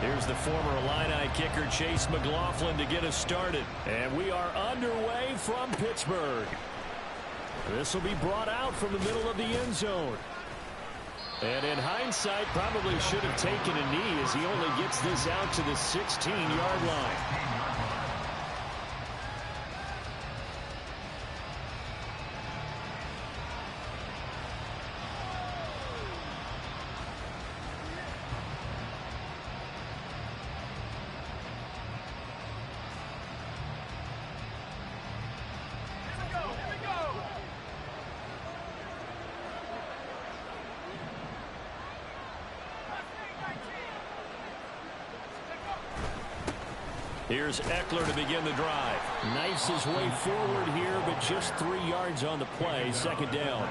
Here's the former Illini kicker Chase McLaughlin to get us started. And we are underway from Pittsburgh. This will be brought out from the middle of the end zone. And in hindsight, probably should have taken a knee as he only gets this out to the 16-yard line. Here's Eckler to begin the drive. Knifes his way forward here, but just 3 yards on the play. Second down.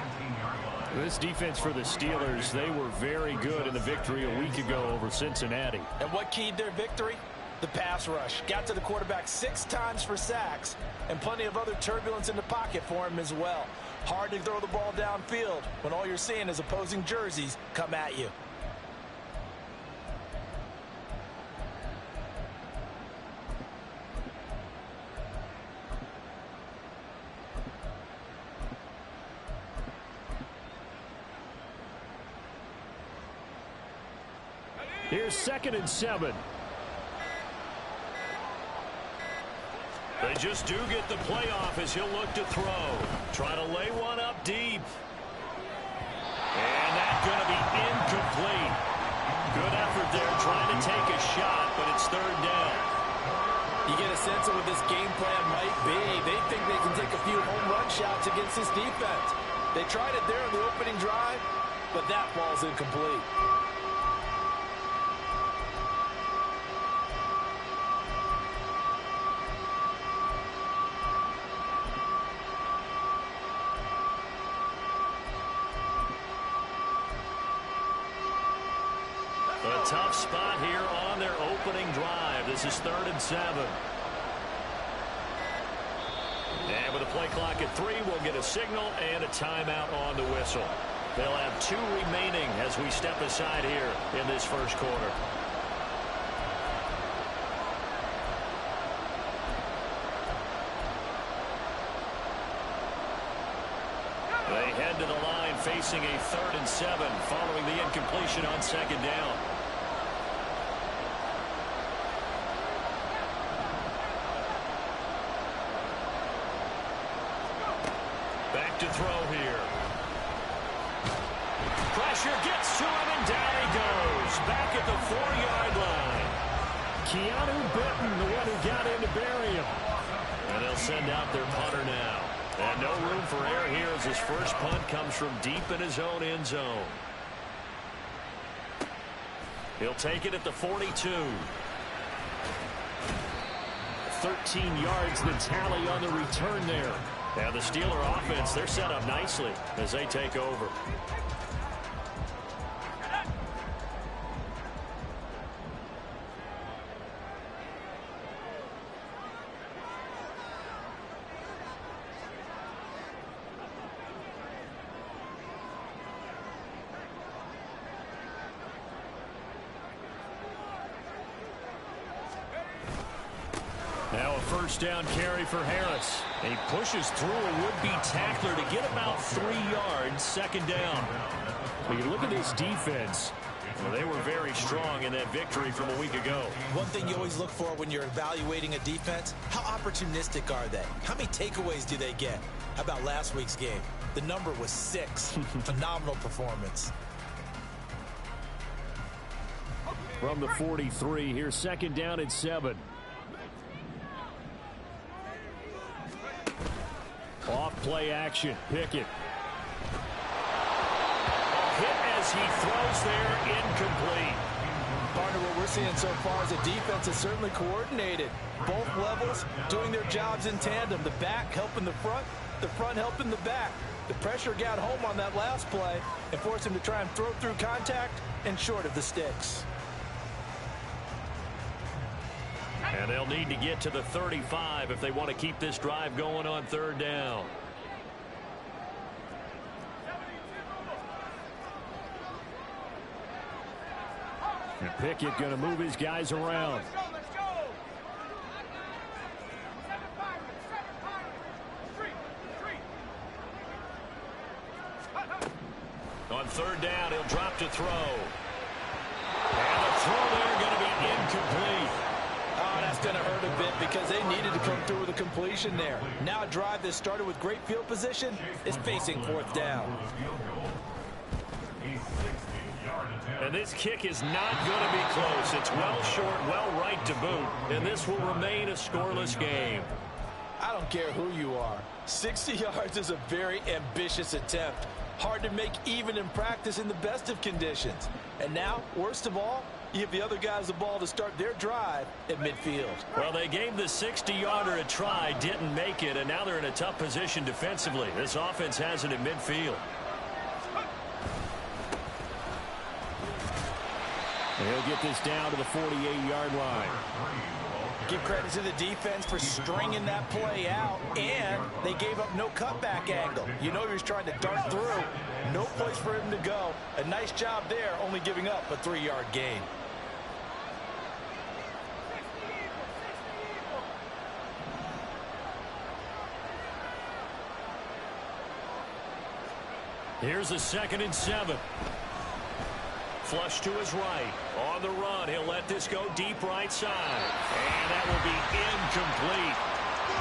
This defense for the Steelers, they were very good in the victory a week ago over Cincinnati. And what keyed their victory? The pass rush. Got to the quarterback 6 times for sacks, and plenty of other turbulence in the pocket for him as well. Hard to throw the ball downfield when all you're seeing is opposing jerseys come at you. Here's 2nd and 7. They just do get the play off as he'll look to throw. Try to lay one up deep. And that's going to be incomplete. Good effort there trying to take a shot, but it's 3rd down. You get a sense of what this game plan might be. They think they can take a few home run shots against this defense. They tried it there on the opening drive, but that ball's incomplete. A tough spot here on their opening drive. This is 3rd and 7. And with a play clock at 3, we'll get a signal and a timeout on the whistle. They'll have 2 remaining as we step aside here in this first quarter. They head to the line facing a 3rd and 7 following the incompletion on 2nd down. Back to throw here. Pressure gets to him and down he goes. Back at the 4-yard line. Keanu Benton, the one who got in to bury him. And they'll send out their punter now. And no room for error here as his first punt comes from deep in his own end zone. He'll take it at the 42. 13 yards the tally on the return there. Now the Steeler offense, they're set up nicely as they take over. Now a first down carry for Harris. And he pushes through a would-be tackler to get about 3 yards. 2nd down. When you look at this defense, well, they were very strong in that victory from a week ago. One thing you always look for when you're evaluating a defense, how opportunistic are they? How many takeaways do they get? How about last week's game? The number was 6. Phenomenal performance. From the 43, here's 2nd down and 7. Off play action. Pickett. Hit as he throws there. Incomplete. Partner, what we're seeing so far is a defense is certainly coordinated. Both levels doing their jobs in tandem. The back helping the front helping the back. The pressure got home on that last play and forced him to try and throw through contact and short of the sticks. And they'll need to get to the 35 if they want to keep this drive going on 3rd down. And Pickett going to move his guys around. On third down, he'll drop to throw. And the throw there going to be incomplete. Oh, that's going to hurt a bit because they needed to come through with a completion there. Now a drive that started with great field position is facing fourth down. And this kick is not going to be close. It's well short, well right to boot. And this will remain a scoreless game. I don't care who you are. 60 yards is a very ambitious attempt. Hard to make even in practice in the best of conditions. And now, worst of all, you give the other guys the ball to start their drive at midfield. Well, they gave the 60-yarder a try, didn't make it, and now they're in a tough position defensively. This offense has it at midfield. And he'll get this down to the 48-yard line. Give credit to the defense for stringing that play out, and they gave up no cutback angle. You know he was trying to dart through. No place for him to go. A nice job there, only giving up a 3-yard gain. Here's a 2nd and 7. Flush to his right. On the run, he'll let this go deep right side. And that will be incomplete.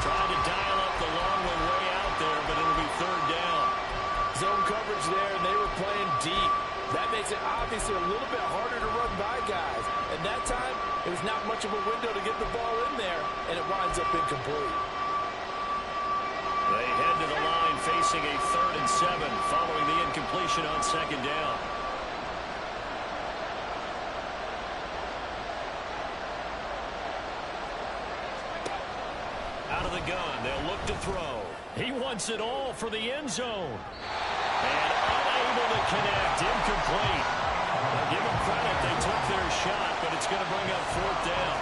Trying to dial up the long way out there, but it'll be third down. Zone coverage there, and they were playing deep. That makes it obviously a little bit harder to run by guys. And that time, it was not much of a window to get the ball in there, and it winds up incomplete. They head to the line facing a 3rd and 7 following the incompletion on 2nd down. Out of the gun, they'll look to throw. He wants it all for the end zone. And unable to connect, incomplete. Now give them credit, they took their shot, but it's going to bring up 4th down.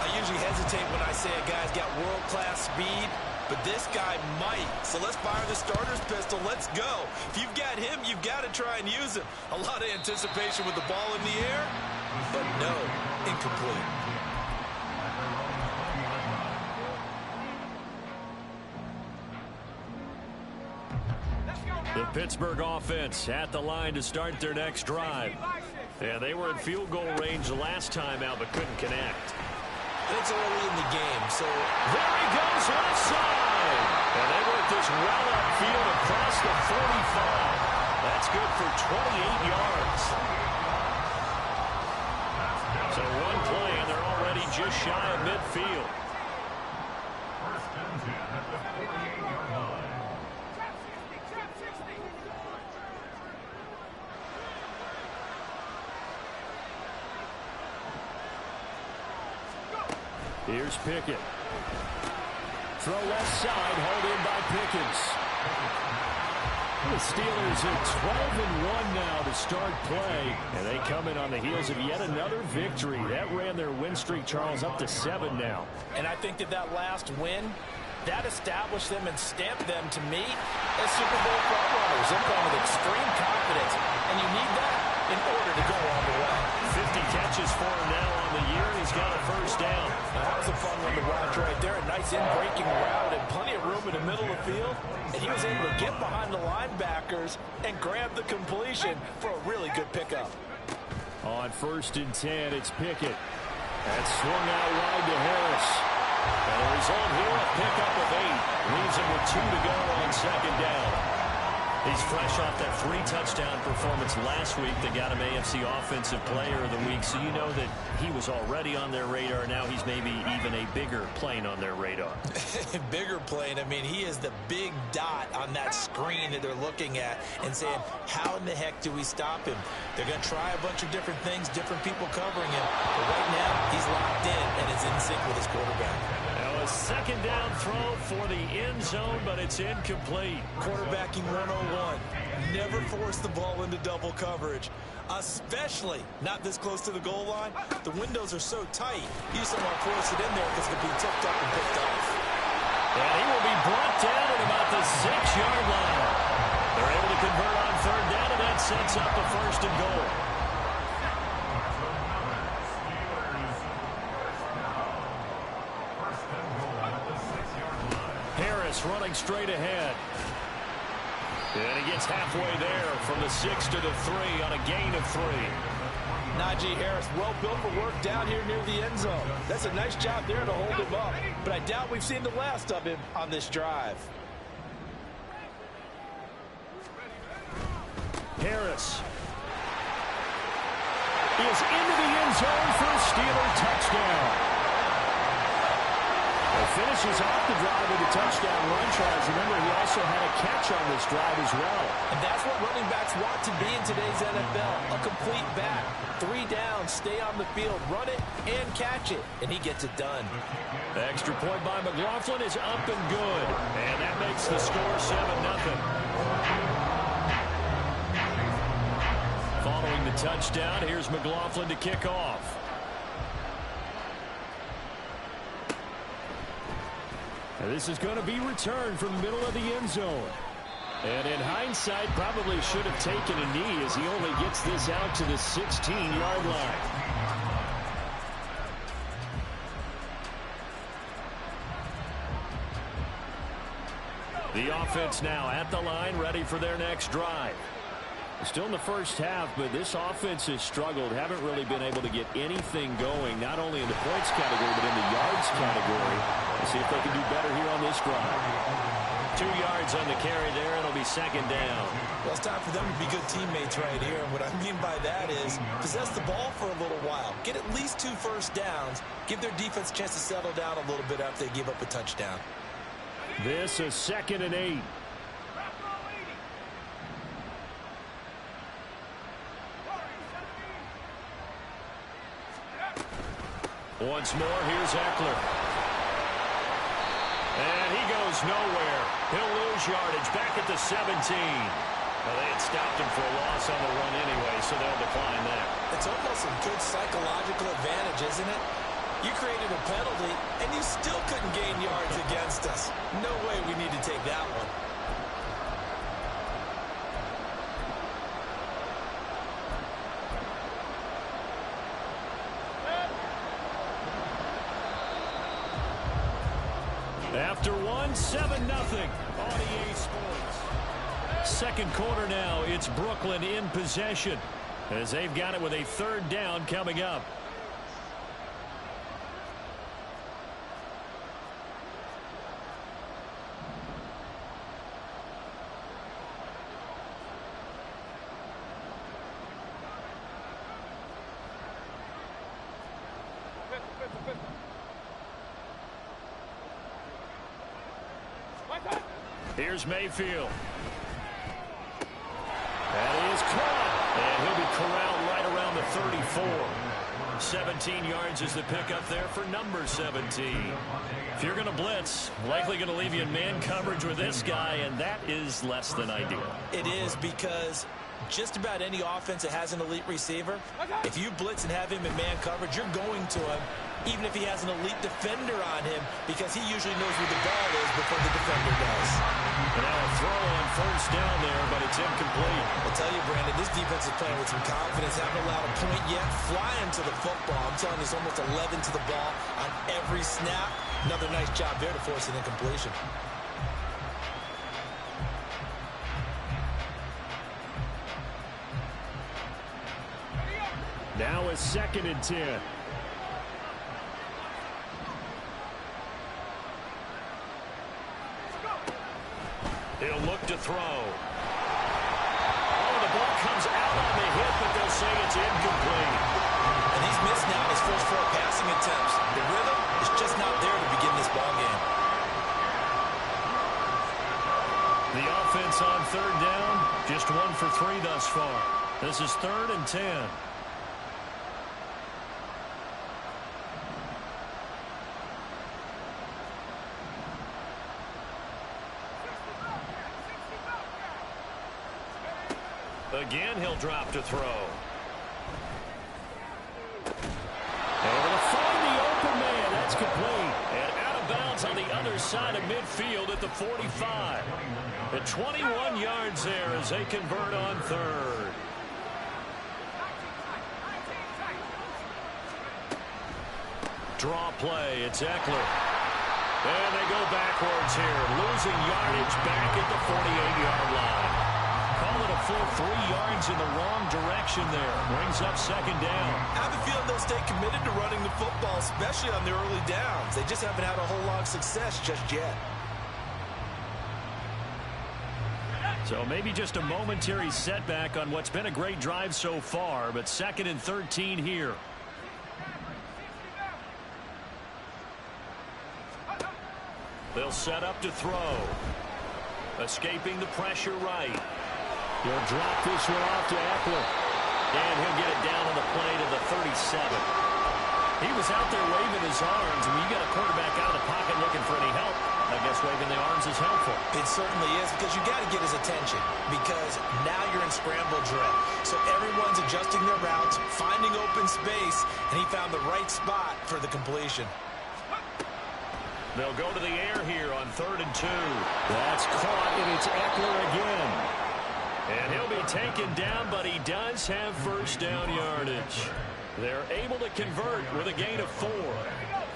I usually hesitate when I say a guy's got world-class speed, but this guy might. So let's fire the starter's pistol. Let's go. If you've got him, you've got to try and use him. A lot of anticipation with the ball in the air, but no, incomplete. The Pittsburgh offense at the line to start their next drive. Yeah, they were in field goal range last time out, but couldn't connect. It's early in the game, so there he goes left side. And they work this well upfield across the 45. That's good for 28 yards. So one play, and they're already just shy of midfield. Here's Pickett. Throw left side, hauled in by Pickens. The Steelers at 12-1 now to start play. And they come in on the heels of yet another victory. That ran their win streak, Charles, up to 7 now. And I think that last win, that established them and stamped them to me as Super Bowl frontrunners. They're playing with extreme confidence. And you need that in order to go all the way. 50 catches for him now on the year. He's got a first down. Now, that was a fun one to watch right there. A nice in-breaking route and plenty of room in the middle of the field. And he was able to get behind the linebackers and grab the completion for a really good pickup. On 1st and 10, it's Pickett. That's swung out wide to Harris. And the result here, a pickup of 8. Leaves him with 2 to go on 2nd down. He's fresh off that 3-touchdown performance last week that got him AFC Offensive Player of the Week. So you know that he was already on their radar. Now he's maybe even a bigger plane on their radar. Bigger plane. I mean, he is the big dot on that screen that they're looking at and saying, how in the heck do we stop him? They're going to try a bunch of different things, different people covering him. But right now, he's locked in and is in sync with his quarterback. Now a 2nd down throw for the end zone, but it's incomplete. Quarterbacking 101. Never force the ball into double coverage, especially not this close to the goal line. The windows are so tight, you just don't want to force it in there because it could be tipped up and picked off. And he will be brought down at about the 6-yard line. They're able to convert on 3rd down, and that sets up the 1st and goal. Harris running straight ahead. And he gets halfway there from the 6 to the 3 on a gain of 3. Najee Harris, well built for work down here near the end zone. That's a nice job there to hold him up. But I doubt we've seen the last of him on this drive. Harris is into the end zone for a Steeler touchdown. Finishes off the drive with a touchdown run, Charles. Remember, he also had a catch on this drive as well. And that's what running backs want to be in today's NFL. A complete back. 3 downs, stay on the field, run it, and catch it. And he gets it done. The extra point by McLaughlin is up and good. And that makes the score 7-0. Following the touchdown, here's McLaughlin to kick off. This is going to be returned from the middle of the end zone. And in hindsight, probably should have taken a knee as he only gets this out to the 16-yard line. The offense now at the line, ready for their next drive. Still in the first half, but this offense has struggled. Haven't really been able to get anything going, not only in the points category, but in the yards category. Let's see if they can do better here on this drive. 2 yards on the carry there. It'll be second down. Well, it's time for them to be good teammates right here. And what I mean by that is possess the ball for a little while. Get at least 2 first downs. Give their defense a chance to settle down a little bit after they give up a touchdown. This is 2nd and 8. Once more, here's Eckler. And he goes nowhere. He'll lose yardage back at the 17. Well, they had stopped him for a loss on the run anyway, so they'll decline that. It's almost a good psychological advantage, isn't it? You created a penalty, and you still couldn't gain yards against us. No way we need to take that one. After 7-0 on EA Sports. Second quarter now, it's Brooklyn in possession as they've got it with a 3rd down coming up. Here's Mayfield. That is caught. And he'll be corralled right around the 34. 17 yards is the pickup there for number 17. If you're going to blitz, likely going to leave you in man coverage with this guy, and that is less than ideal. It is, because just about any offense that has an elite receiver, if you blitz and have him in man coverage, you're going to him, even if he has an elite defender on him, because he usually knows where the ball is before the defender does. And now a throw on 1st down there, but it's incomplete. I'll tell you, Brandon, this defense is playing with some confidence. Haven't allowed a point yet. Flying to the football. I'm telling you, it's almost 11 to the ball on every snap. Another nice job there to force an incompletion. Now a 2nd and 10. He'll look to throw. Oh, the ball comes out on the hit, but they'll say it's incomplete. And he's missed now his first 4 passing attempts. The rhythm is just not there to begin this ball game. The offense on 3rd down, just 1 for 3 thus far. This is 3rd and 10. Again, he'll drop to throw. Able to find the open man. That's complete. And out of bounds on the other side of midfield at the 45. At 21 yards there as they convert on 3rd. Draw play. It's Eckler. And they go backwards here, losing yardage back at the 48-yard line. Call it a full 3 yards in the wrong direction there. Brings up second down. I have a feeling they'll stay committed to running the football, especially on the early downs. They just haven't had a whole lot of success just yet. So maybe just a momentary setback on what's been a great drive so far, but 2nd and 13 here. They'll set up to throw. Escaping the pressure right. He'll drop this one off to Eckler. And he'll get it down on the play to the 37. He was out there waving his arms, and when you got a quarterback out of the pocket looking for any help, I guess waving the arms is helpful. It certainly is, because you got to get his attention, because now you're in scramble drill. So everyone's adjusting their routes, finding open space, and he found the right spot for the completion. They'll go to the air here on 3rd and 2. That's caught, and it's Eckler again. And he'll be taken down, but he does have first down yardage. They're able to convert with a gain of 4.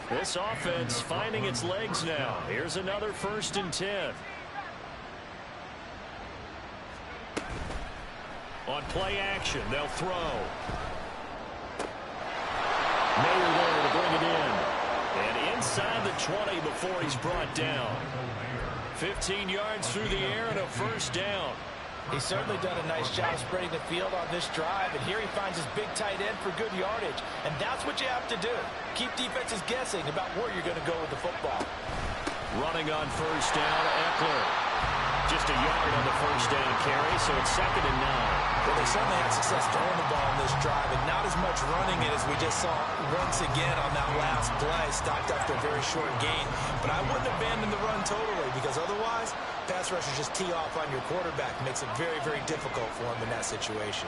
This offense finding its legs now. Here's another 1st and 10. On play action, they'll throw. Mayer there to bring it in. And inside the 20 before he's brought down. 15 yards through the air and a first down. He's certainly done a nice job spreading the field on this drive, and here he finds his big tight end for good yardage. And that's what you have to do. Keep defenses guessing about where you're going to go with the football. Running on first down, Eckler. Just a yard on the first down carry, so it's 2nd and 9. Well, they certainly had success throwing the ball on this drive, and not as much running it as we just saw once again on that last play, stopped after a very short gain. But I wouldn't abandon the run totally, because otherwise, pass rushers just tee off on your quarterback. Makes it very, very difficult for him in that situation.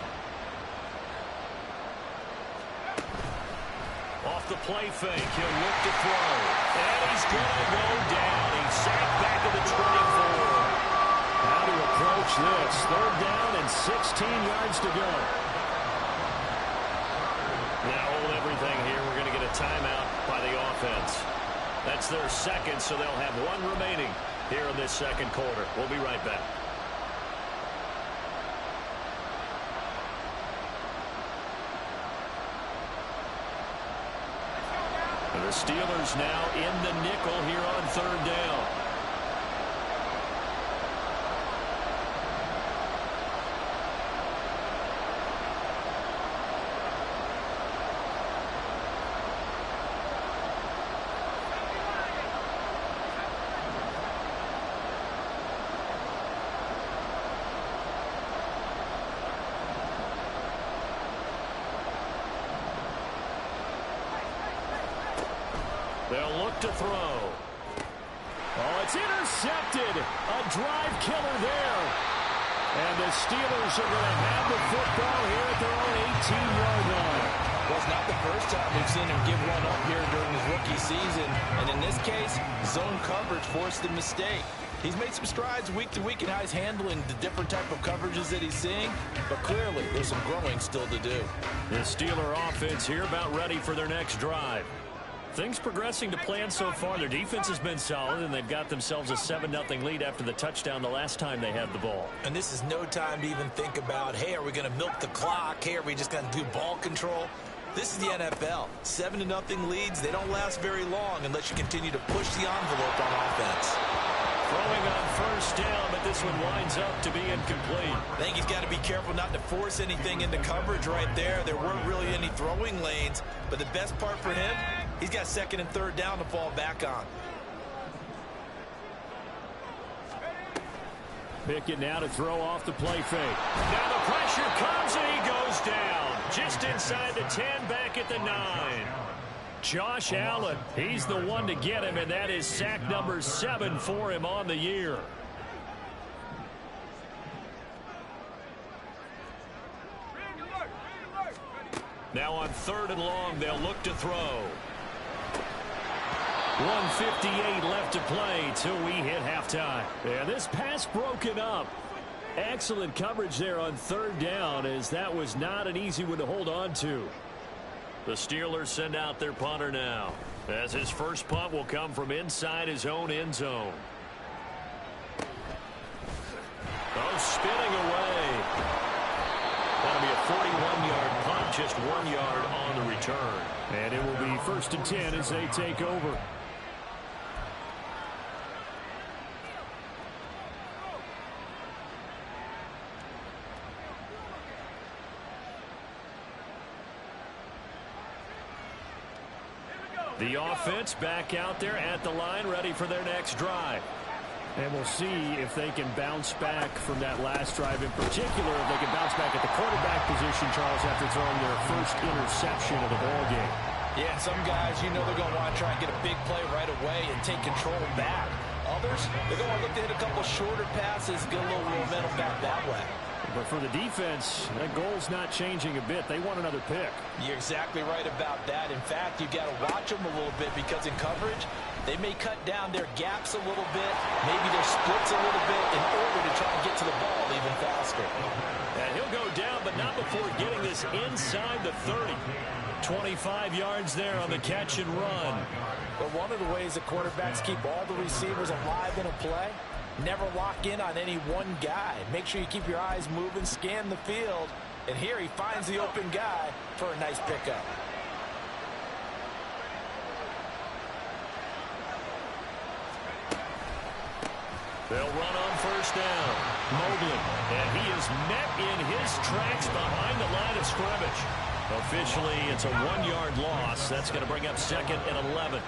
Off the play fake, he'll look to throw. And he's going to go down. He's sacked back at the 24. How to approach this? 3rd down and 16 yards to go. Now hold everything here. We're going to get a timeout by the offense. That's their 2nd, so they'll have 1 remaining here in this 2nd quarter. We'll be right back. The Steelers now in the nickel here on 3rd down. They'll look to throw. Oh, it's intercepted. A drive killer there. And the Steelers are going to have the football here at their own 18-yard line. Well, it's not the first time we've seen him give one up here during his rookie season. And in this case, zone coverage forced the mistake. He's made some strides week to week in how he's handling the different type of coverages that he's seeing. But clearly, there's some growing still to do. The Steeler offense here about ready for their next drive. Things progressing to plan so far. Their defense has been solid, and they've got themselves a 7-0 lead after the touchdown the last time they had the ball. And this is no time to even think about, hey, are we going to milk the clock? Hey, are we just going to do ball control? This is the NFL. 7-0 leads, they don't last very long unless you continue to push the envelope on offense. Throwing on first down, but this one winds up to be incomplete. I think he's got to be careful not to force anything into coverage right there. There weren't really any throwing lanes, but the best part for him, he's got 2nd and 3rd down to fall back on. Pickett now to throw off the play fake. Now the pressure comes and he goes down. Just inside the 10, back at the 9. Josh Allen, he's the one to get him, and that is sack number 7 for him on the year. Now on 3rd and long, they'll look to throw. 1:58 left to play till we hit halftime. And this pass broken up. Excellent coverage there on 3rd down, as that was not an easy one to hold on to. The Steelers send out their punter now, as his first punt will come from inside his own end zone. Oh, spinning away. That'll be a 41-yard punt, just 1 yard on the return. And it will be 1st and 10 as they take over. The offense back out there at the line, ready for their next drive. And we'll see if they can bounce back from that last drive in particular, if they can bounce back at the quarterback position, Charles, after throwing their first interception of the ball game. Yeah, some guys, you know they're going to want to try and get a big play right away and take control back. Others, they're going to look to hit a couple shorter passes, get a little momentum back that way. But for the defense, that goal's not changing a bit. They want another pick. You're exactly right about that. In fact, you've got to watch them a little bit because in coverage, they may cut down their gaps a little bit, maybe their splits a little bit in order to try and get to the ball even faster. And he'll go down, but not before getting this inside the 30. 25 yards there on the catch and run. But one of the ways the quarterbacks keep all the receivers alive in a play, never lock in on any one guy. Make sure you keep your eyes moving, scan the field. And here he finds the open guy for a nice pickup. They'll run on first down. Mobley, and he is met in his tracks behind the line of scrimmage. Officially, it's a 1 yard loss. That's going to bring up 2nd and 11.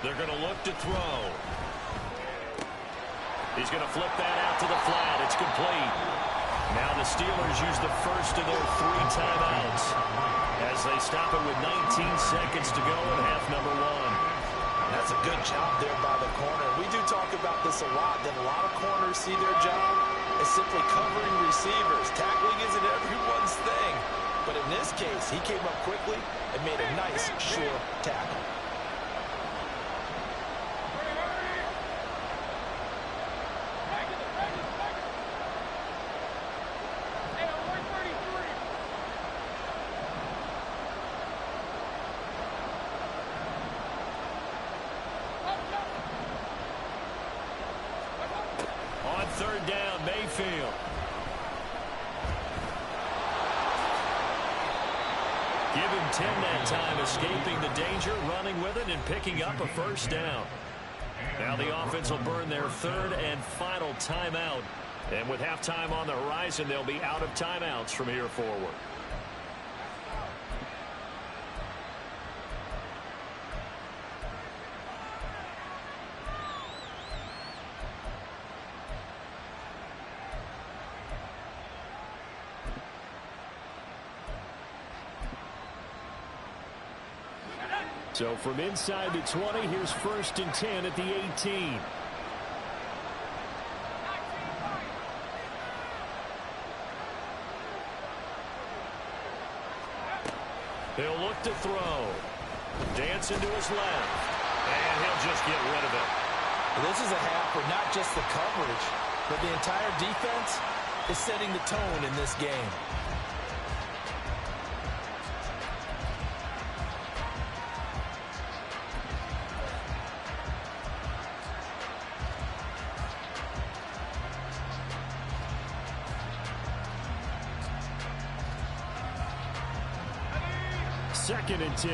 They're going to look to throw. He's going to flip that out to the flat. It's complete. Now the Steelers use the first of their 3 timeouts as they stop it with 19 seconds to go in half number 1. That's a good job there by the corner. We do talk about this a lot, that a lot of corners see their job as simply covering receivers. Tackling isn't everyone's thing. But in this case, he came up quickly and made a nice, sure tackle. Third down, Mayfield. Give him 10 that time, escaping the danger, running with it, and picking up a first down. Now the offense will burn their 3rd and final timeout. And with halftime on the horizon, they'll be out of timeouts from here forward. So from inside the 20, here's 1st and 10 at the 18. He'll look to throw. Dancing to his left. And he'll just get rid of it. This is a half where not just the coverage, but the entire defense is setting the tone in this game. Second and 10.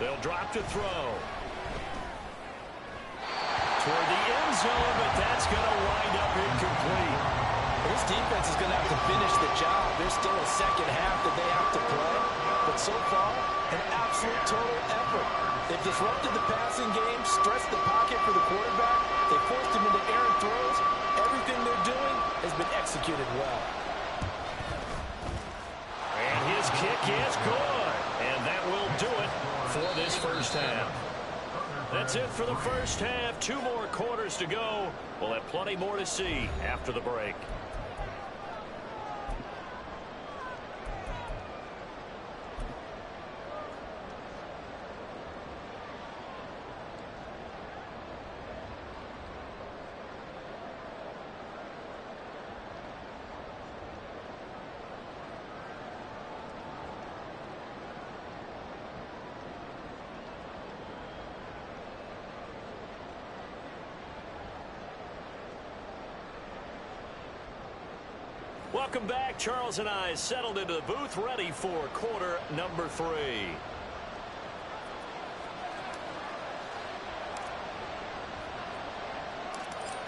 They'll drop to throw. Toward the end zone, but that's going to wind up incomplete. This defense is going to have to finish the job. There's still a second half that they have to play. But so far, an absolute total effort. They've disrupted the passing game, stressed the pocket for the quarterback. They forced him into errant throws. Everything they're doing has been executed well. And his kick is good. And that will do it for this first half. That's it for the first half. 2 more quarters to go. We'll have plenty more to see after the break. Welcome back. Charles and I settled into the booth, ready for quarter number 3.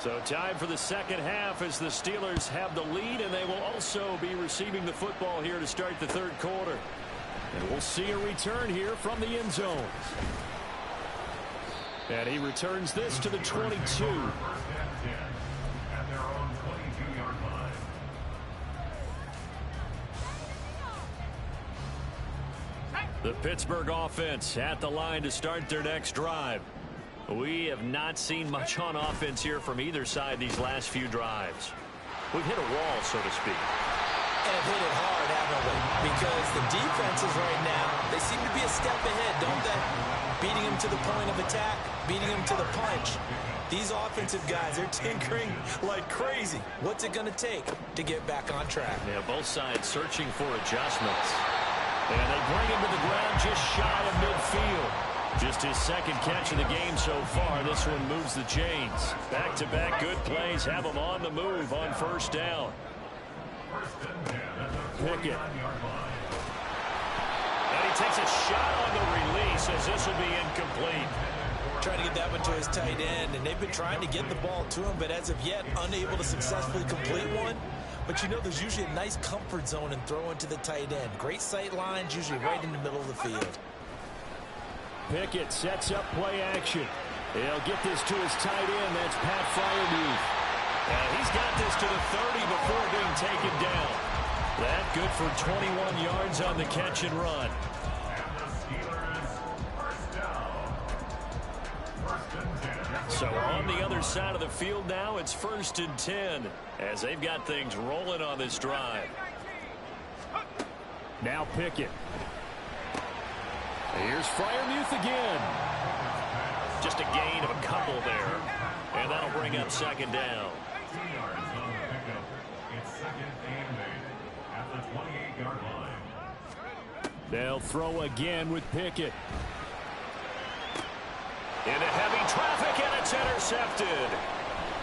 So time for the second half as the Steelers have the lead, and they will also be receiving the football here to start the third quarter. And we'll see a return here from the end zone. And he returns this to the 22. The Pittsburgh offense at the line to start their next drive. We have not seen much on offense here from either side these last few drives. We've hit a wall, so to speak. And have hit it hard, haven't we? Because the defenses right now, they seem to be a step ahead, don't they? Beating them to the point of attack, beating them to the punch. These offensive guys, they're tinkering like crazy. What's it going to take to get back on track? Yeah, both sides searching for adjustments. And they bring him to the ground just shy of midfield. Just his second catch of the game so far. This one moves the chains. Back-to-back good plays have him on the move on first down. Pickett. And he takes a shot on the release as this will be incomplete. Trying to get that one to his tight end, and they've been trying to get the ball to him, but as of yet, unable to successfully complete one. But you know, there's usually a nice comfort zone in throwing to the tight end. Great sight lines, usually right in the middle of the field. Pickett sets up play action. He'll get this to his tight end. That's Pat Freiermuth. And he's got this to the 30 before being taken down. That good for 21 yards on the catch and run. So on the other side of the field now, it's 1st and 10 as they've got things rolling on this drive. Now Pickett. Here's Freiermuth again. Just a gain of a couple there. And that'll bring up second down. They'll throw again with Pickett. Into heavy traffic, and it's intercepted.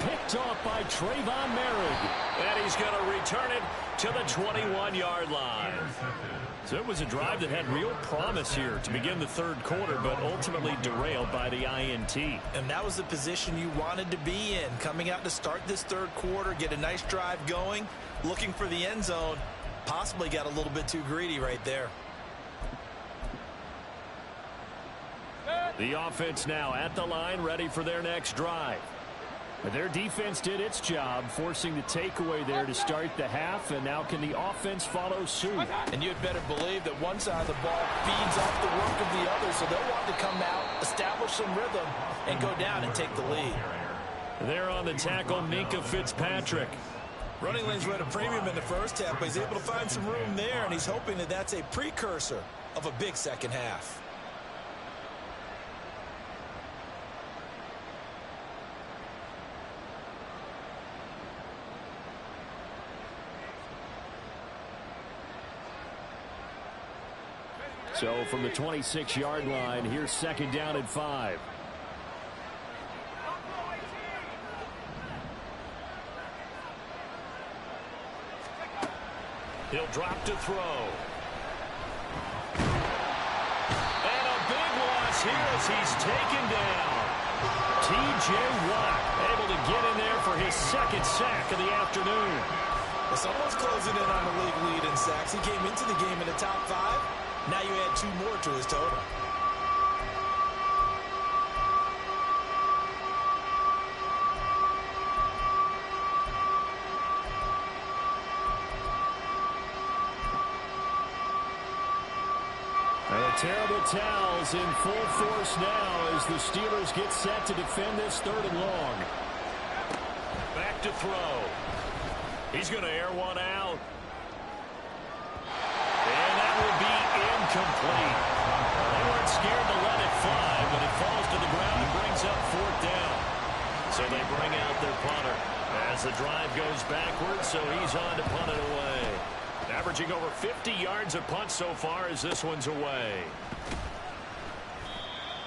Picked off by Trayvon Merrick. And he's going to return it to the 21-yard line. So it was a drive that had real promise here to begin the third quarter, but ultimately derailed by the INT. And that was the position you wanted to be in. Coming out to start this third quarter, get a nice drive going, looking for the end zone. Possibly got a little bit too greedy right there. The offense now at the line, ready for their next drive. Their defense did its job, forcing the takeaway there to start the half, and now can the offense follow suit? And you'd better believe that one side of the ball feeds off the work of the other, so they'll want to come out, establish some rhythm, and go down and take the lead. There on the tackle, Minkah Fitzpatrick. Running lanes were at a premium in the first half, but he's able to find some room there, and he's hoping that that's a precursor of a big second half. So from the 26-yard line, here's second down and 5. He'll drop to throw. And a big loss here as he's taken down. T.J. Watt able to get in there for his second sack of the afternoon. Well, someone's closing in on the league lead in sacks. He came into the game in the top 5. Now you add 2 more to his total. And Terrible towels in full force now as the Steelers get set to defend this 3rd and long. Back to throw. He's going to air one out. And that will be incomplete. They weren't scared to let it fly, but it falls to the ground and brings up 4th down. So they bring out their punter as the drive goes backwards, so he's on to punt it away. Averaging over 50 yards a punt so far as this one's away.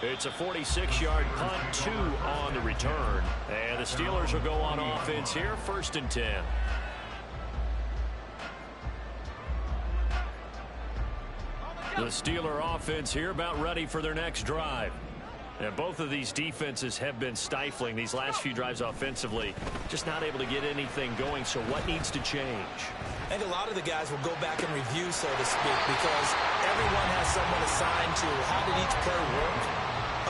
It's a 46-yard punt, 2 on the return. And the Steelers will go on offense here, 1st and 10. The Steeler offense here about ready for their next drive. And both of these defenses have been stifling these last few drives offensively. Just not able to get anything going, so what needs to change? I think a lot of the guys will go back and review, so to speak, because everyone has someone assigned to how did each play work.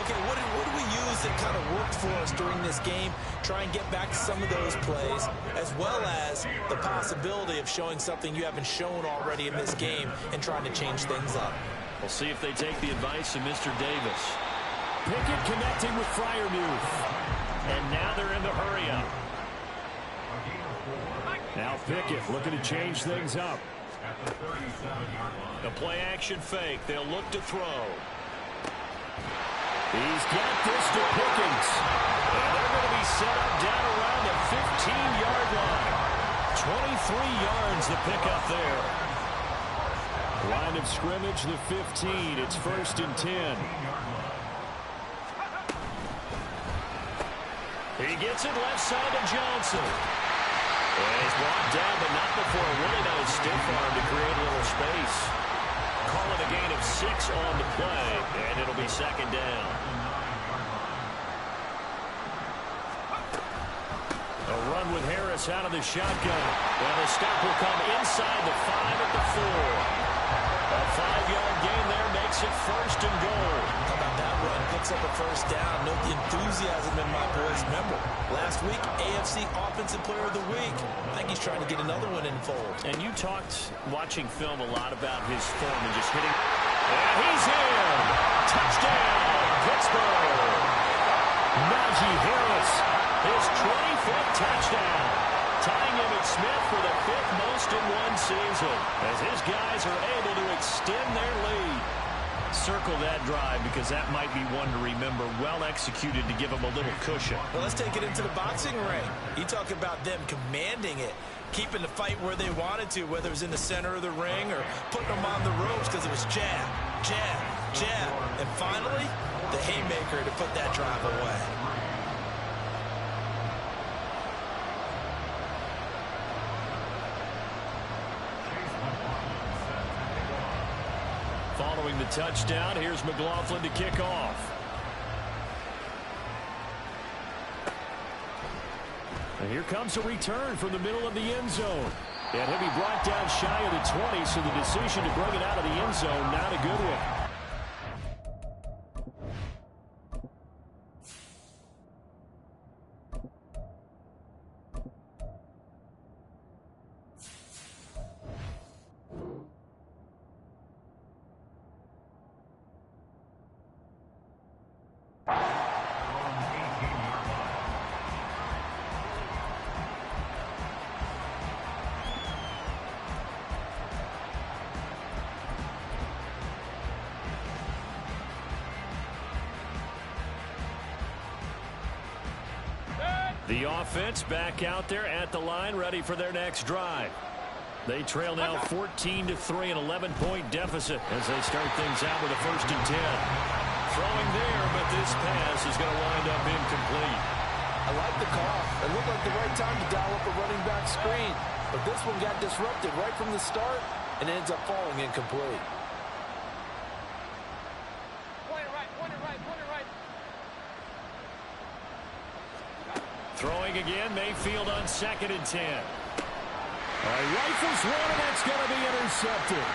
Okay, what do we use that kind of worked for us during this game? Try and get back to some of those plays, as well as the possibility of showing something you haven't shown already in this game and trying to change things up. We'll see if they take the advice of Mr. Davis. Pickett connecting with Freiermuth. And now they're in the hurry-up. Now Pickett looking to change things up. The play-action fake. They'll look to throw. He's got this to Pickens. And they're going to be set up down around the 15-yard line. 23 yards the pickup there. Line of scrimmage, the 15. It's 1st and 10. He gets it left side to Johnson. And he's brought down, but not before a really nice stiff arm to create a little space. Call it a gain of 6 on the play, and it'll be 2nd down. A run with Harris out of the shotgun. Well, the stop will come inside the 5 at the 4. A 5-yard gain there makes it 1st and goal. How about that run? Picks up a 1st down. Note the enthusiasm in my boys. Remember, last week, AFC Offensive Player of the Week. I think he's trying to get another one in fold. And you talked, watching film, a lot about his form and just hitting. And he's in! Touchdown, Pittsburgh! Najee Harris, his 25th touchdown. Tying Emmitt Smith for the 5th most in one season, as his guys are able to extend their lead. Circle that drive, because that might be one to remember. Well executed to give them a little cushion. Well, let's take it into the boxing ring. You talk about them commanding it, keeping the fight where they wanted to, whether it was in the center of the ring or putting them on the ropes, because it was jab, jab, jab. And finally, the haymaker to put that drive away. Following the touchdown, here's McLaughlin to kick off. And here comes a return from the middle of the end zone. And he'll be brought down shy of the 20, so the decision to bring it out of the end zone, not a good one. The offense back out there at the line, ready for their next drive. They trail now 14-3, an 11-point deficit as they start things out with a 1st and 10. Throwing there, but this pass is going to wind up incomplete. I like the call. It looked like the right time to dial up a running back screen, but this one got disrupted right from the start and ends up falling incomplete. Throwing again, Mayfield on 2nd and 10. Rifles one, and that's going to be intercepted.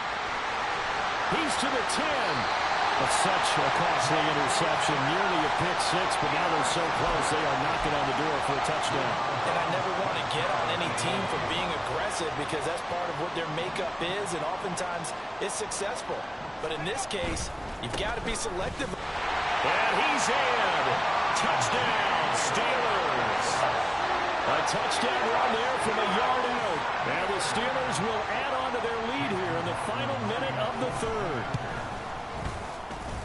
He's to the 10. But such a costly interception, nearly a pick 6, but now they're so close they are knocking on the door for a touchdown. And I never want to get on any team for being aggressive, because that's part of what their makeup is, and oftentimes it's successful. But in this case, you've got to be selective. And he's in. Touchdown, Steelers. A touchdown run there from a yard out. And the Steelers will add on to their lead here in the final minute of the third.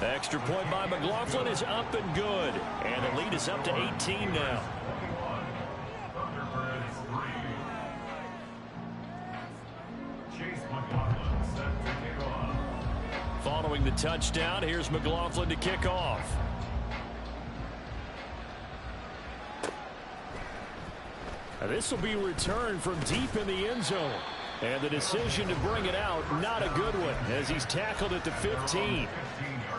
Extra point by McLaughlin is up and good. And the lead is up to 18 now. Following the touchdown, here's McLaughlin to kick off. This will be returned from deep in the end zone. And the decision to bring it out, not a good one, as he's tackled at the 15.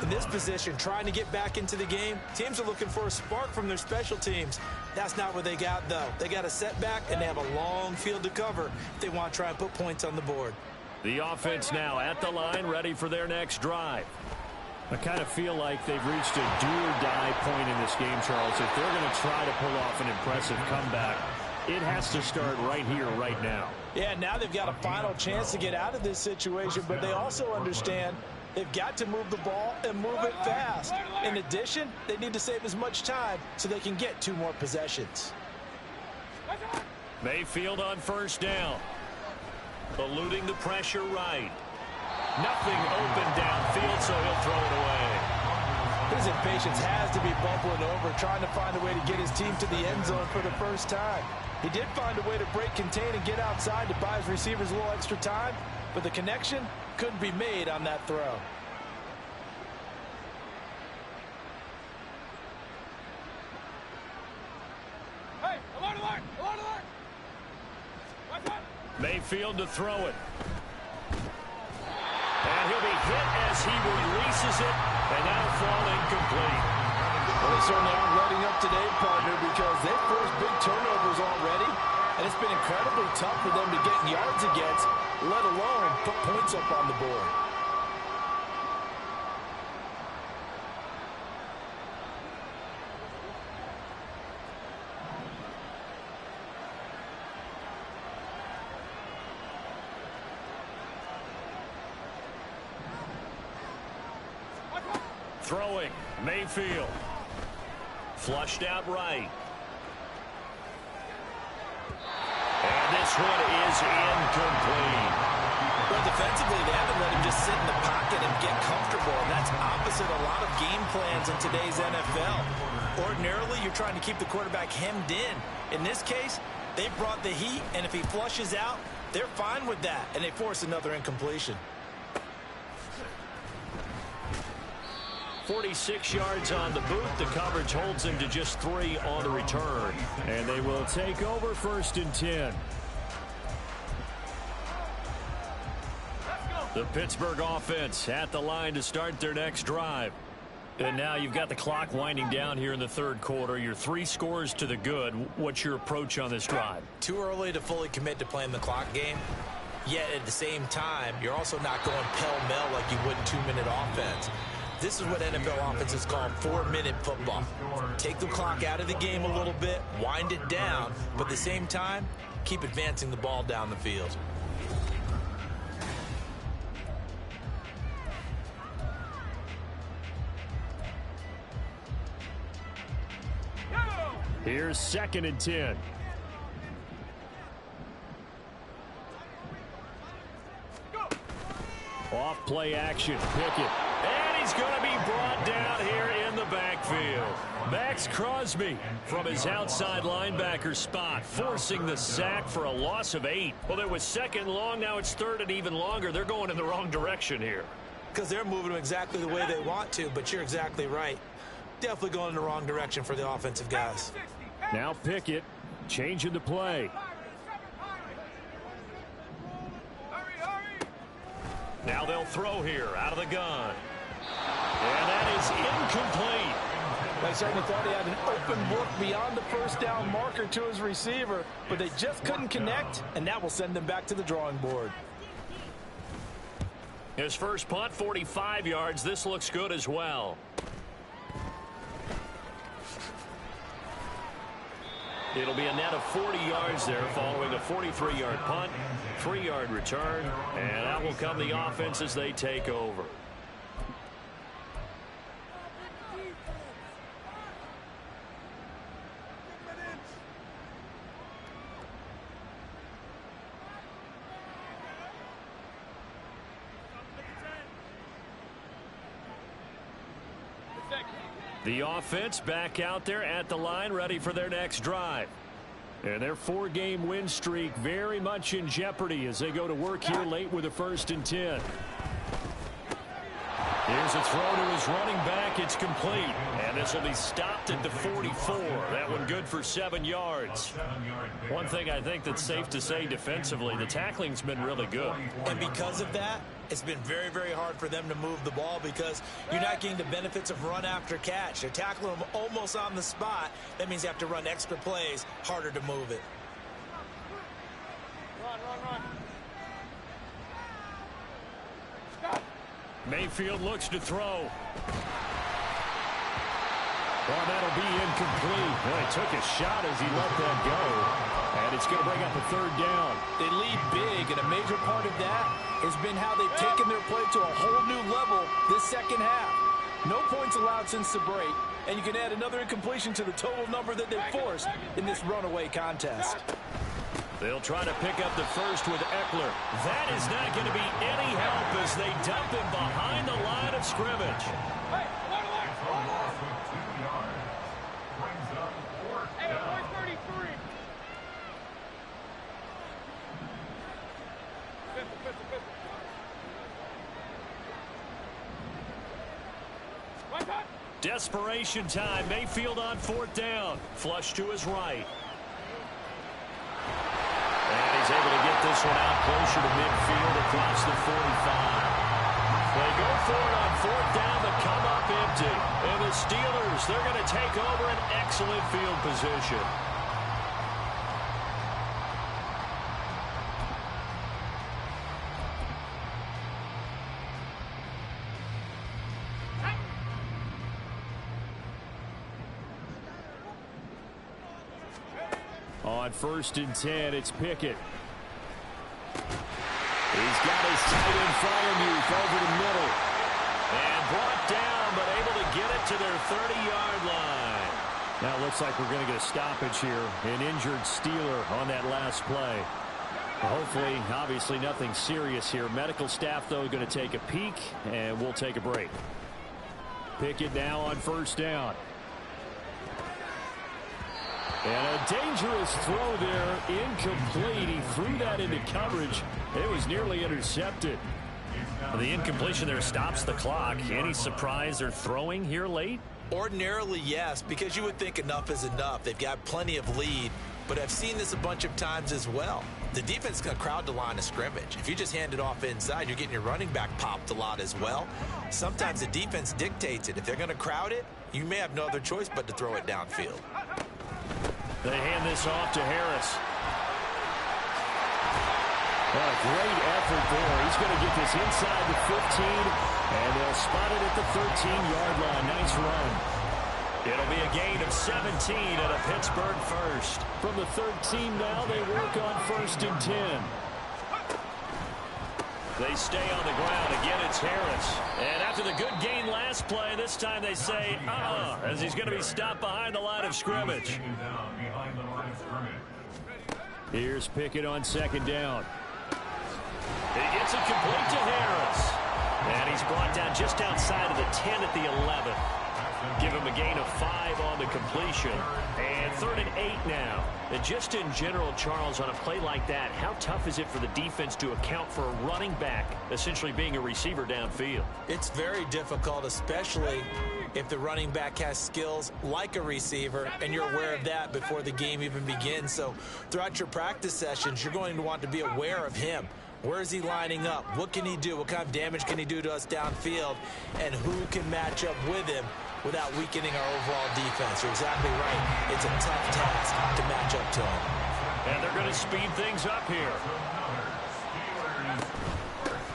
In this position, trying to get back into the game, teams are looking for a spark from their special teams. That's not what they got, though. They got a setback, and they have a long field to cover if they want to try and put points on the board. The offense now at the line, ready for their next drive. I kind of feel like they've reached a do-or-die point in this game, Charles. If they're going to try to pull off an impressive comeback, it has to start right here, right now. Yeah, now they've got a final chance to get out of this situation, but they also understand they've got to move the ball and move it fast. In addition, they need to save as much time so they can get 2 more possessions. Mayfield on first down. Eluding the pressure right. Nothing open downfield, so he'll throw it away. His impatience has to be bubbling over, trying to find a way to get his team to the end zone for the first time. He did find a way to break contain and get outside to buy his receivers a little extra time, but the connection couldn't be made on that throw. Hey, alert, alert, alert, alert. Mayfield to throw it. And he'll be hit as he releases it, and that'll fall incomplete. Well, they certainly aren't letting up today, partner, because they've forced big turnovers already, and it's been incredibly tough for them to get yards against, let alone put points up on the board. Throwing, Mayfield. Flushed out right. And this one is incomplete. Well, defensively, they haven't let him just sit in the pocket and get comfortable, and that's opposite a lot of game plans in today's NFL. Ordinarily, you're trying to keep the quarterback hemmed in. In this case, they brought the heat, and if he flushes out, they're fine with that, and they force another incompletion. 46 yards on the boot. The coverage holds him to just 3 on the return. And they will take over 1st and 10. The Pittsburgh offense at the line to start their next drive. And now you've got the clock winding down here in the third quarter. You're 3 scores to the good. What's your approach on this drive? Too early to fully commit to playing the clock game. Yet at the same time, you're also not going pell-mell like you would in 2-minute offense. This is what NFL offenses call 4-minute football. Take the clock out of the game a little bit, wind it down, but at the same time, keep advancing the ball down the field. Here's 2nd and 10. Off play action, Pickett. And he's going to be brought down here in the backfield. Max Crosby from his outside linebacker spot, forcing the sack for a loss of 8. Well, it was 2nd long, now it's 3rd and even longer. They're going in the wrong direction here. Because they're moving them exactly the way they want to, but you're exactly right. Definitely going in the wrong direction for the offensive guys. Now Pickett changing the play. Now they'll throw here out of the gun. And that is incomplete. I certainly thought he had an open look beyond the first down marker to his receiver, but they just couldn't connect, and that will send them back to the drawing board. His first punt, 45 yards. This looks good as well. It'll be a net of 40 yards there following a 43-yard punt, 3-yard return, and that will come the offense as they take over. The offense back out there at the line, ready for their next drive. And their 4-game win streak very much in jeopardy as they go to work here late with a 1st and 10. Here's a throw to his running back. It's complete. And this will be stopped at the 44. That one good for 7 yards. One thing I think that's safe to say defensively, the tackling's been really good. And because of that, it's been very, very hard for them to move the ball because you're not getting the benefits of run after catch. They're tackling them almost on the spot. That means you have to run extra plays, harder to move it. Run. Mayfield looks to throw. Well, that'll be incomplete. Well, he took a shot as he let that go. And it's going to bring up a 3rd down. They lead big, and a major part of that has been how they've taken their play to a whole new level this second half. No points allowed since the break, and you can add another incompletion to the total number that they've forced in this runaway contest. They'll try to pick up the first with Eckler. That is not going to be any help as they dump him behind the line of scrimmage. Hey, alert! Hey, 433. Pistol. One touch. Desperation time. Mayfield on 4th down. Flush to his right. And he's able to get this one out closer to midfield across the 45. They go for it on 4th down, but come up empty. And the Steelers, they're going to take over an excellent field position. On 1st and 10, it's Pickett. He's got his tight end Freiermuth over the middle. And brought down, but able to get it to their 30-yard line. Now it looks like we're going to get a stoppage here. An injured Steeler on that last play. Hopefully, obviously nothing serious here. Medical staff, though, going to take a peek, and we'll take a break. Pickett now on 1st down. And a dangerous throw there, incomplete. He threw that into coverage. It was nearly intercepted. The incompletion there stops the clock. Any surprise they're throwing here late? Ordinarily, yes, because you would think enough is enough. They've got plenty of lead, but I've seen this a bunch of times as well. The defense is going to crowd the line of scrimmage. If you just hand it off inside, you're getting your running back popped a lot as well. Sometimes the defense dictates it. If they're going to crowd it, you may have no other choice but to throw it downfield. They hand this off to Harris. What a great effort there. He's going to get this inside the 15, and they'll spot it at the 13-yard line. Nice run. It'll be a gain of 17 at a Pittsburgh first. From the 13 now, they work on 1st and 10. They stay on the ground. Again, it's Harris. And after the good gain last play, this time they say, as he's going to be stopped behind the line of scrimmage. Here's Pickett on 2nd down. He gets it complete to Harris. And he's brought down just outside of the 10 at the 11. Give him a gain of 5 on the completion. And 3rd and 8 now. And just in general, Charles, on a play like that, how tough is it for the defense to account for a running back essentially being a receiver downfield? It's very difficult, especially if the running back has skills like a receiver, and you're aware of that before the game even begins. So throughout your practice sessions, you're going to want to be aware of him. Where is he lining up? What can he do? What kind of damage can he do to us downfield? And who can match up with him without weakening our overall defense? You're exactly right. It's a tough task to match up to him. And they're going to speed things up here.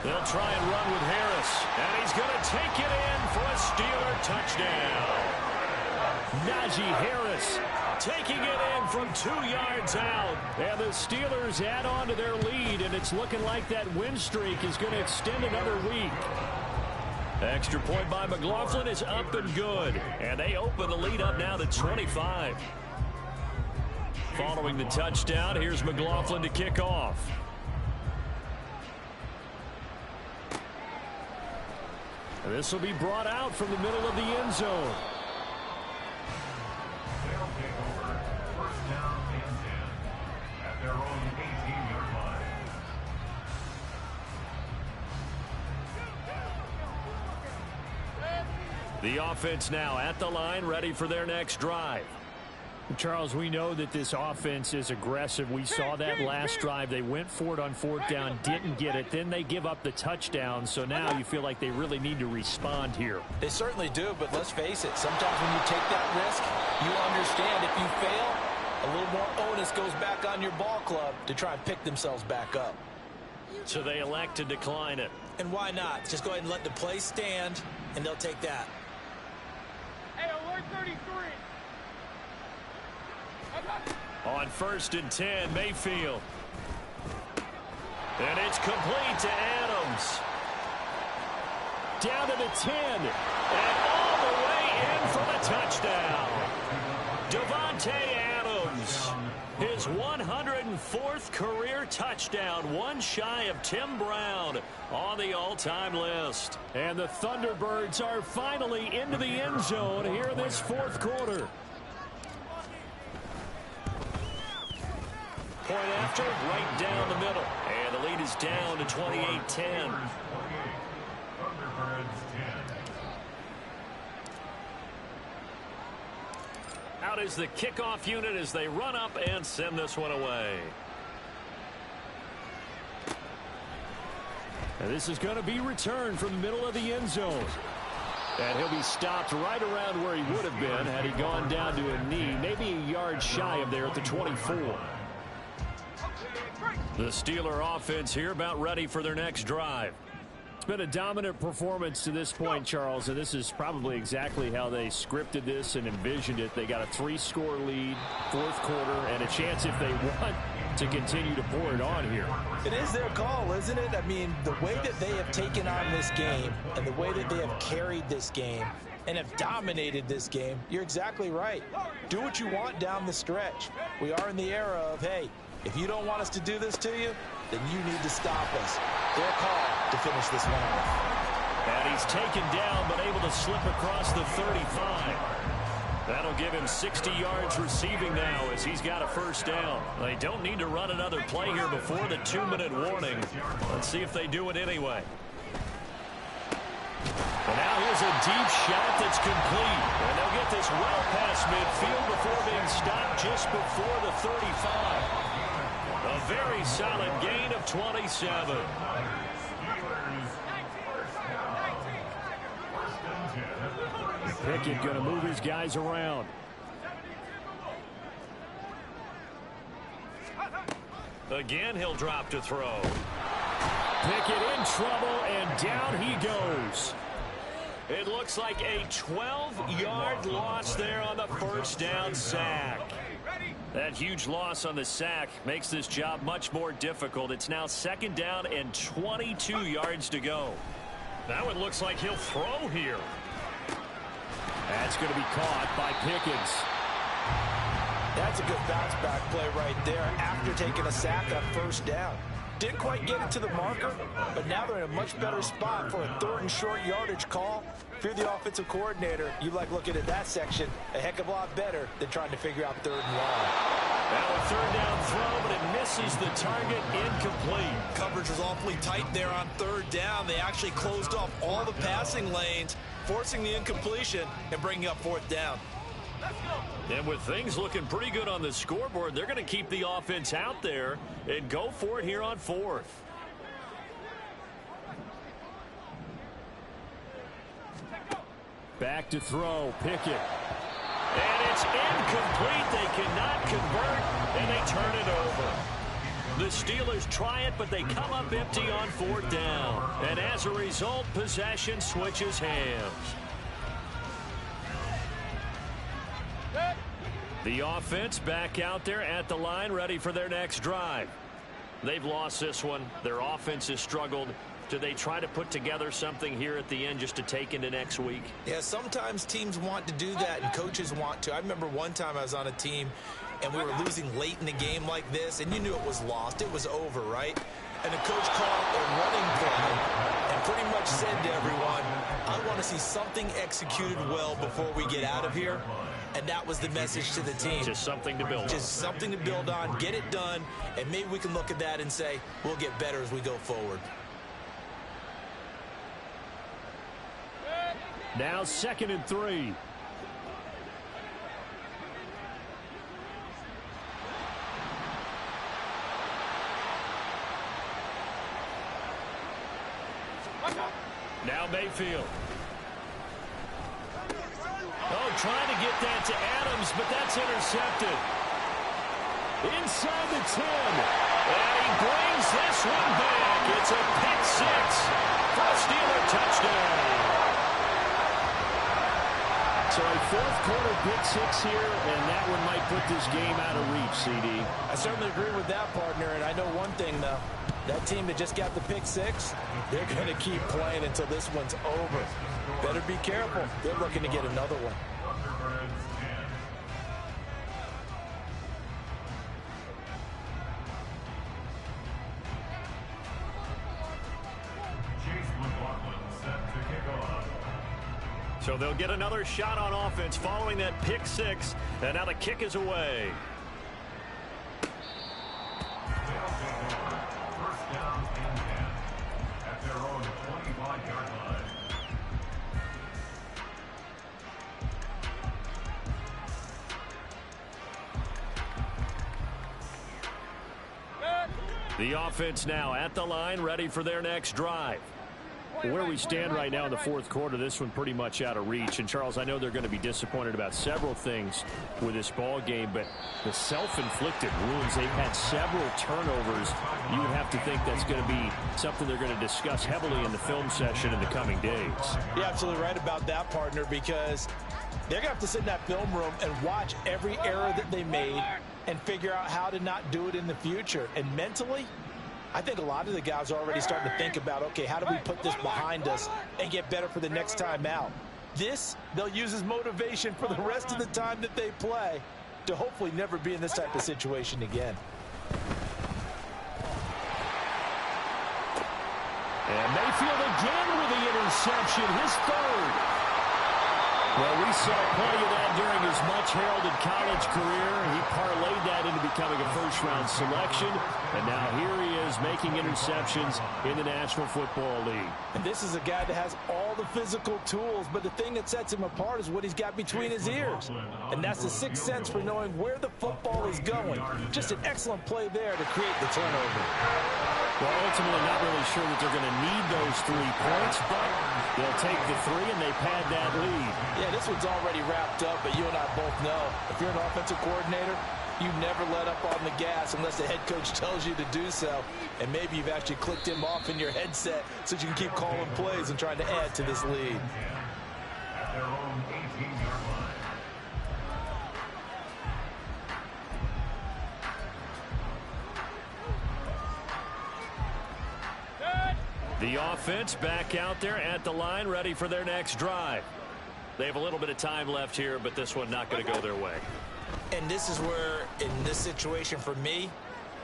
They'll try and run with Harris. And he's going to take it in for a Steeler touchdown. Najee Harris taking it in from 2 yards out. And the Steelers add on to their lead, and it's looking like that win streak is going to extend another week. Extra point by McLaughlin is up and good. And they open the lead up now to 25. Following the touchdown, here's McLaughlin to kick off. This will be brought out from the middle of the end zone. The offense now at the line, ready for their next drive. Charles, we know that this offense is aggressive. We saw that last drive. They went for it on fourth down, didn't get it. Then they give up the touchdown. So now you feel like they really need to respond here. They certainly do, but let's face it. Sometimes when you take that risk, you understand if you fail, a little more onus goes back on your ball club to try and pick themselves back up. So they elect to decline it. And why not? Just go ahead and let the play stand, and they'll take that. Hey, alert 33. On 1st and 10, Mayfield. And it's complete to Adams. Down to the 10. And all the way in for the touchdown. Davante Adams. His 104th career touchdown. One shy of Tim Brown on the all-time list. And the Thunderbirds are finally into the end zone here in this fourth quarter. Point after, right down the middle. And the lead is down to 28-10. Out is the kickoff unit as they run up and send this one away. And this is going to be returned from the middle of the end zone. And he'll be stopped right around where he would have been had he gone down to a knee, maybe a yard shy of there at the 24. The Steeler offense here about ready for their next drive. It's been a dominant performance to this point, Charles, and this is probably exactly how they scripted this and envisioned it. They got a 3-score lead, fourth quarter, and a chance if they want to continue to pour it on here. It is their call, isn't it? I mean, the way that they have taken on this game and the way that they have carried this game and have dominated this game, you're exactly right. Do what you want down the stretch. We are in the era of, hey, if you don't want us to do this to you, then you need to stop us. Their call to finish this one off. And he's taken down but able to slip across the 35. That'll give him 60 yards receiving now as he's got a first down. They don't need to run another play here before the 2-minute warning. Let's see if they do it anyway. And now here's a deep shot that's complete. And they'll get this well past midfield before being stopped just before the 35. A very solid gain of 27. Pickett going to move his guys around. Again, he'll drop to throw. Pickett in trouble, and down he goes. It looks like a 12-yard loss there on the first down sack. That huge loss on the sack makes this job much more difficult. It's now 2nd down and 22 yards to go. Now it looks like he'll throw here. That's going to be caught by Pickens. That's a good bounce back play right there after taking a sack on first down. Didn't quite get it to the marker, but now they're in a much better spot for a 3rd and short yardage call. If you're the offensive coordinator, you like looking at that section a heck of a lot better than trying to figure out 3rd and long. Now a 3rd down throw, but it misses the target, incomplete. Coverage was awfully tight there on 3rd down. They actually closed off all the passing lanes, forcing the incompletion and bringing up 4th down. And with things looking pretty good on the scoreboard, they're going to keep the offense out there and go for it here on 4th. Back to throw, Pickett. And it's incomplete. They cannot convert, and they turn it over. The Steelers try it, but they come up empty on 4th down. And as a result, possession switches hands. The offense back out there at the line, ready for their next drive. They've lost this one. Their offense has struggled. Do they try to put together something here at the end just to take into next week? Yeah, sometimes teams want to do that and coaches want to. I remember one time I was on a team and we were losing late in the game like this, and you knew it was lost. It was over, right? And the coach called a running play and pretty much said to everyone, I want to see something executed well before we get out of here. And that was the message to the team. Just something to build on. Just something to build on, get it done, and maybe we can look at that and say, we'll get better as we go forward. Now 2nd and 3. Now Mayfield. Oh, trying to get that to Adams, but that's intercepted. Inside the 10. And he brings this one back. It's a pick 6 for a Steeler touchdown. So a 4th quarter pick 6 here, and that one might put this game out of reach, CD. I certainly agree with that, partner, and I know one thing, though. That team that just got the pick 6, they're going to keep playing until this one's over. Better be careful. They're looking to get another one. So they'll get another shot on offense following that pick 6, and now the kick is away. First down and 10 at their own 25-yard line. The offense now at the line, ready for their next drive. Where we stand right now in the 4th quarter, this one pretty much out of reach. And, Charles, I know they're going to be disappointed about several things with this ball game, but the self-inflicted wounds, they've had several turnovers. You would have to think that's going to be something they're going to discuss heavily in the film session in the coming days. You're absolutely right about that, partner, because they're going to have to sit in that film room and watch every error that they made and figure out how to not do it in the future. And mentally, I think a lot of the guys are already starting to think about, okay, how do we put this behind us and get better for the next time out? This, they'll use as motivation for the rest of the time that they play to hopefully never be in this type of situation again. And Mayfield again with the interception, his 3rd. Well, we saw plenty of that during his much-heralded college career. He parlayed that into becoming a first-round selection, and now here he is making interceptions in the National Football League. And this is a guy that has all the physical tools, but the thing that sets him apart is what he's got between his ears. And that's the 6th sense for knowing where the football is going. Just an excellent play there to create the turnover. Well, ultimately not really sure that they're going to need those 3 points, but they'll take the 3 and they pad that lead. Yeah, this one's already wrapped up, but you and I both know if you're an offensive coordinator, you never let up on the gas unless the head coach tells you to do so. And maybe you've actually clicked him off in your headset so you can keep calling plays and trying to add to this lead. At their own 18-yard line. The offense back out there at the line, ready for their next drive. They have a little bit of time left here, but this one not going to go their way. And this is where, in this situation for me,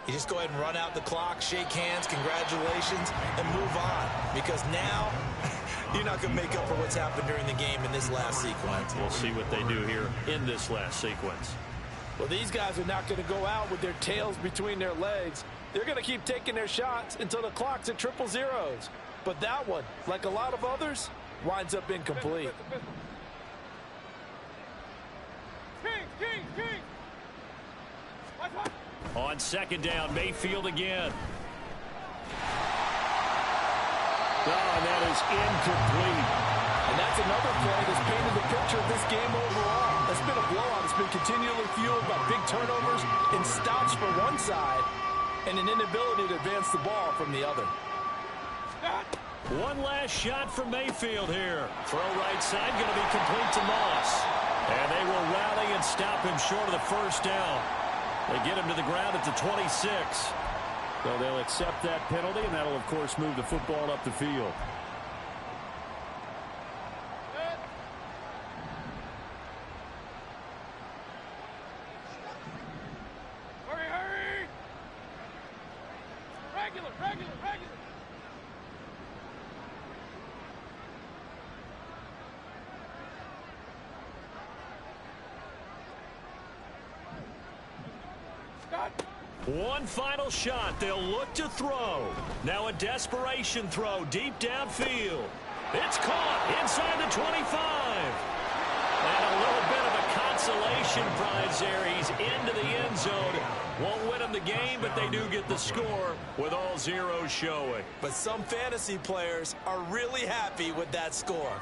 you just go ahead and run out the clock, shake hands, congratulations, and move on. Because now, you're not going to make up for what's happened during the game in this last sequence. We'll see what they do here in this last sequence. Well, these guys are not going to go out with their tails between their legs. They're going to keep taking their shots until the clock's at 000. But that one, like a lot of others, winds up incomplete. On 2nd down, Mayfield again. Oh, and that is incomplete. And that's another play that's painted the picture of this game overall. It's been a blowout. It's been continually fueled by big turnovers and stops for one side and an inability to advance the ball from the other. One last shot from Mayfield here. Throw right side, going to be complete to Moss. And they will rally and stop him short of the 1st down. They get him to the ground at the 26. So they'll accept that penalty, and that'll, of course, move the football up the field. Hurry! Regular! One final shot. They'll look to throw. Now a desperation throw deep downfield. It's caught inside the 25. And a little bit of a consolation prize there. He's into the end zone. Won't win them the game, but they do get the score with all zeros showing. But some fantasy players are really happy with that score.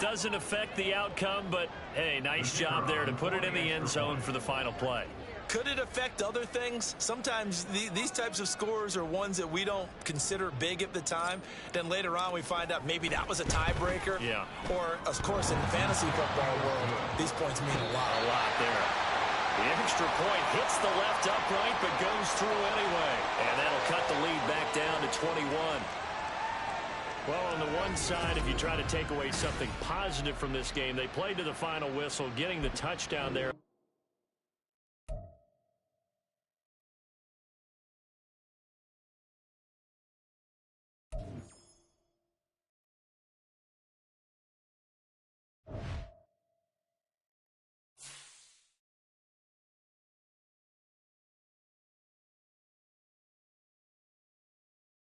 Doesn't affect the outcome, but, hey, nice job there to put it in the end zone for the final play. Could it affect other things? Sometimes these types of scores are ones that we don't consider big at the time. Then later on we find out maybe that was a tiebreaker. Yeah. Or, of course, in the fantasy football world, these points mean a lot. A lot there. The extra point hits the left upright but goes through anyway. And that'll cut the lead back down to 21. Well, on the one side, if you try to take away something positive from this game, they played to the final whistle, getting the touchdown there.